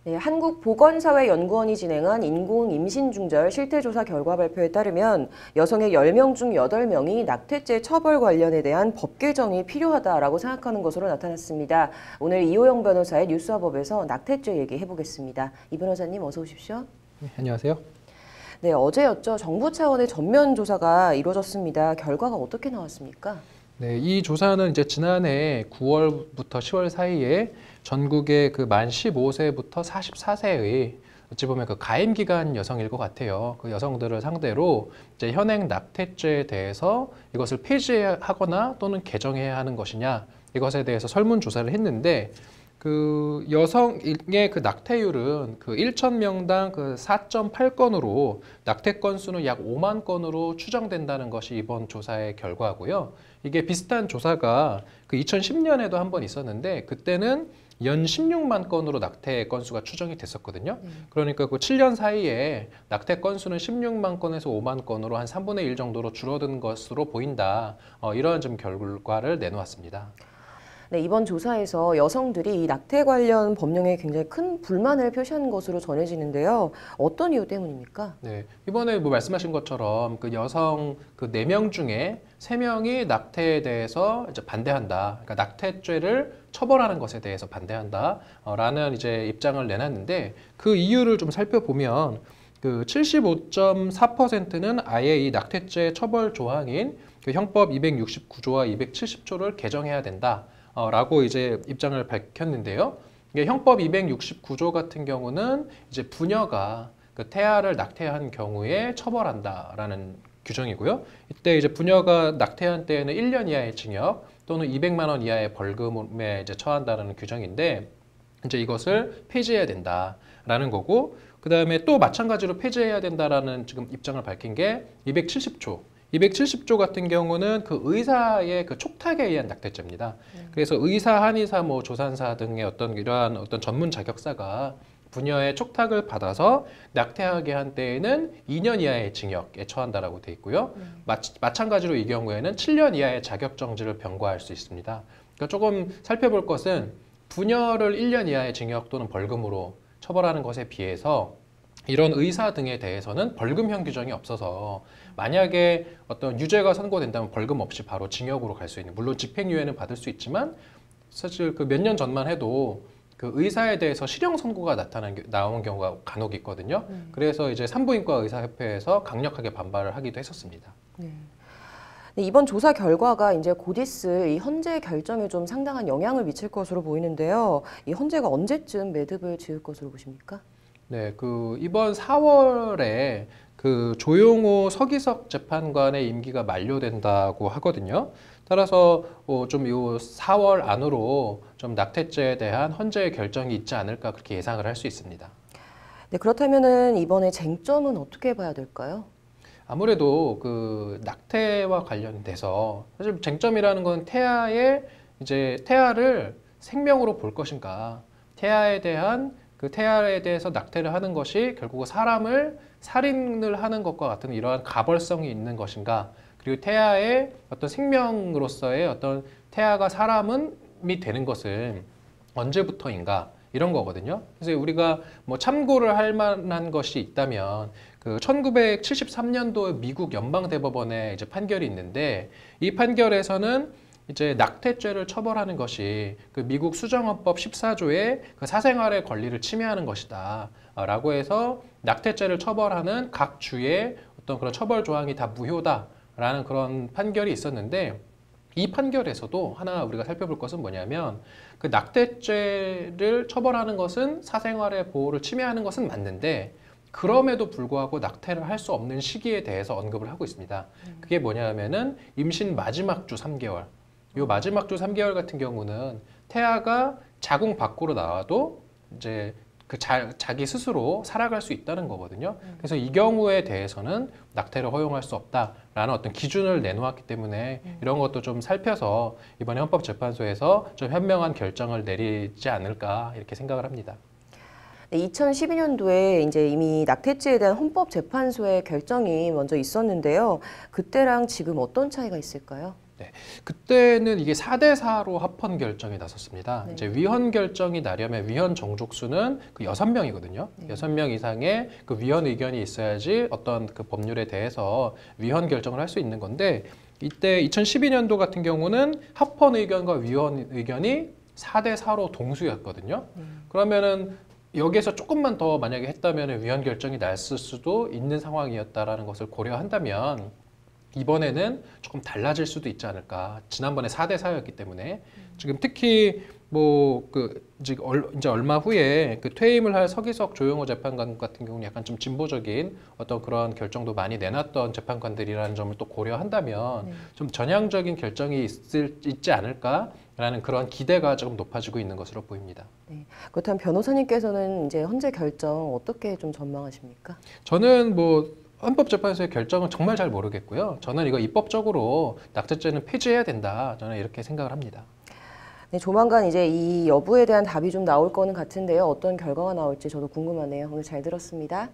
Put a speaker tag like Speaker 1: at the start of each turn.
Speaker 1: 네, 한국보건사회연구원이 진행한 인공임신중절 실태조사 결과 발표에 따르면 여성의 10명 중 8명이 낙태죄 처벌 관련에 대한 법 개정이 필요하다라고 생각하는 것으로 나타났습니다. 오늘 이호영 변호사의 뉴스와법에서 낙태죄 얘기해보겠습니다. 이 변호사님 어서 오십시오.
Speaker 2: 네, 안녕하세요.
Speaker 1: 네, 어제였죠. 정부 차원의 전면 조사가 이루어졌습니다. 결과가 어떻게 나왔습니까?
Speaker 2: 네, 이 조사는 이제 지난해 9월부터 10월 사이에 전국의 그 만 15세부터 44세의 어찌 보면 그 가임 기간 여성일 것 같아요. 그 여성들을 상대로 이제 현행 낙태죄에 대해서 이것을 폐지하거나 또는 개정해야 하는 것이냐 이것에 대해서 설문 조사를 했는데 그 여성의 그 낙태율은 그 1,000명당 그 4.8건으로 낙태 건수는 약 5만 건으로 추정된다는 것이 이번 조사의 결과고요. 이게 비슷한 조사가 그 2010년에도 한 번 있었는데 그때는 연 16만 건으로 낙태 건수가 추정이 됐었거든요. 그러니까 그 7년 사이에 낙태 건수는 16만 건에서 5만 건으로 한 3분의 1 정도로 줄어든 것으로 보인다. 이런 좀 결과를 내놓았습니다.
Speaker 1: 네, 이번 조사에서 여성들이 이 낙태 관련 법령에 굉장히 큰 불만을 표시한 것으로 전해지는데요. 어떤 이유 때문입니까?
Speaker 2: 네, 이번에 뭐 말씀하신 것처럼 그 여성 그 4명 중에 3명이 낙태에 대해서 이제 반대한다. 그러니까 낙태죄를 처벌하는 것에 대해서 반대한다. 라는 이제 입장을 내놨는데 그 이유를 좀 살펴보면 그 75.4%는 아예 이 낙태죄 처벌 조항인 그 형법 269조와 270조를 개정해야 된다. 라고 이제 입장을 밝혔는데요. 이게 형법 269조 같은 경우는 이제 부녀가 그 태아를 낙태한 경우에 처벌한다라는 규정이고요. 이때 이제 부녀가 낙태한 때에는 1년 이하의 징역 또는 200만 원 이하의 벌금에 이제 처한다는 규정인데 이제 이것을 폐지해야 된다라는 거고 그다음에 또 마찬가지로 폐지해야 된다라는 지금 입장을 밝힌 게 270조. 270조 같은 경우는 그 의사의 그 촉탁에 의한 낙태죄입니다. 그래서 의사, 한의사, 뭐 조산사 등의 어떤 이러한 어떤 전문 자격사가 부녀의 촉탁을 받아서 낙태하게 한 때에는 2년 이하의 징역에 처한다라고 돼 있고요. 마찬가지로 이 경우에는 7년 이하의 자격정지를 병과할 수 있습니다. 그러니까 조금 살펴볼 것은 부녀를 1년 이하의 징역 또는 벌금으로 처벌하는 것에 비해서 이런 의사 등에 대해서는 벌금형 규정이 없어서 만약에 어떤 유죄가 선고된다면 벌금 없이 바로 징역으로 갈 수 있는, 물론 집행유예는 받을 수 있지만 사실 그 몇 년 전만 해도 그 의사에 대해서 실형 선고가 나온 경우가 간혹 있거든요. 그래서 이제 산부인과 의사협회에서 강력하게 반발을 하기도 했었습니다.
Speaker 1: 네. 네, 이번 조사 결과가 이제 곧 있을 이 헌재 결정에 좀 상당한 영향을 미칠 것으로 보이는데요. 이 헌재가 언제쯤 매듭을 지을 것으로 보십니까?
Speaker 2: 네, 그 이번 4월에 그 조용호 서기석 재판관의 임기가 만료된다고 하거든요. 따라서 좀 이 4월 안으로 좀 낙태죄에 대한 헌재의 결정이 있지 않을까 그렇게 예상을 할 수 있습니다.
Speaker 1: 네, 그렇다면은 이번에 쟁점은 어떻게 봐야 될까요?
Speaker 2: 아무래도 그 낙태와 관련돼서 사실 쟁점이라는 건 태아를 생명으로 볼 것인가, 태아에 대해서 낙태를 하는 것이 결국 사람을 살인을 하는 것과 같은 이러한 가벌성이 있는 것인가, 그리고 태아의 어떤 생명으로서의 어떤 태아가 사람이 되는 것은 언제부터인가 이런 거거든요. 그래서 우리가 뭐 참고를 할 만한 것이 있다면 그 1973년도 미국 연방대법원의 이제 판결이 있는데 이 판결에서는 이제 낙태죄를 처벌하는 것이 그 미국 수정헌법 14조의 그 사생활의 권리를 침해하는 것이다 라고 해서 낙태죄를 처벌하는 각 주의 어떤 그런 처벌 조항이 다 무효다라는 그런 판결이 있었는데 이 판결에서도 하나 우리가 살펴볼 것은 뭐냐면 그 낙태죄를 처벌하는 것은 사생활의 보호를 침해하는 것은 맞는데 그럼에도 불구하고 낙태를 할 수 없는 시기에 대해서 언급을 하고 있습니다. 그게 뭐냐면은 임신 마지막 주 3개월. 요 마지막 주 3개월 같은 경우는 태아가 자궁 밖으로 나와도 이제 그 자기 스스로 살아갈 수 있다는 거거든요. 그래서 이 경우에 대해서는 낙태를 허용할 수 없다라는 어떤 기준을 내놓았기 때문에 이런 것도 좀 살펴서 이번에 헌법재판소에서 좀 현명한 결정을 내리지 않을까 이렇게 생각을 합니다.
Speaker 1: 네, 2012년도에 이제 이미 낙태죄에 대한 헌법재판소의 결정이 먼저 있었는데요. 그때랑 지금 어떤 차이가 있을까요?
Speaker 2: 그때는 이게 4대 4로 합헌 결정이 나섰습니다.
Speaker 1: 네.
Speaker 2: 이제 위헌 결정이 나려면 위헌 정족수는 그 6명이거든요.
Speaker 1: 네.
Speaker 2: 6명 이상의 그 위헌 의견이 있어야지 어떤 그 법률에 대해서 위헌 결정을 할 수 있는 건데 이때 2012년도 같은 경우는 합헌 의견과 위헌 의견이 4대 4로 동수였거든요. 그러면은 여기에서 조금만 더 만약에 했다면 위헌 결정이 났을 수도 있는 상황이었다라는 것을 고려한다면 이번에는 조금 달라질 수도 있지 않을까. 지난번에 4대 4였기 때문에 지금 특히 뭐 그 이제 얼마 후에 그 퇴임을 할 서기석 조용호 재판관 같은 경우는 약간 좀 진보적인 어떤 그런 결정도 많이 내놨던 재판관들이라는 점을 또 고려한다면
Speaker 1: 네.
Speaker 2: 좀 전향적인 결정이 있지 않을까라는 그런 기대가 조금 높아지고 있는 것으로 보입니다.
Speaker 1: 그렇다면 변호사님께서는 이제 헌재 결정 어떻게 좀 전망하십니까?
Speaker 2: 저는 뭐 헌법재판소의 결정은 정말 잘 모르겠고요. 저는 이거 입법적으로 낙태죄는 폐지해야 된다. 저는 이렇게 생각을 합니다.
Speaker 1: 네, 조만간 이제 이 여부에 대한 답이 좀 나올 거는 같은데요. 어떤 결과가 나올지 저도 궁금하네요. 오늘 잘 들었습니다.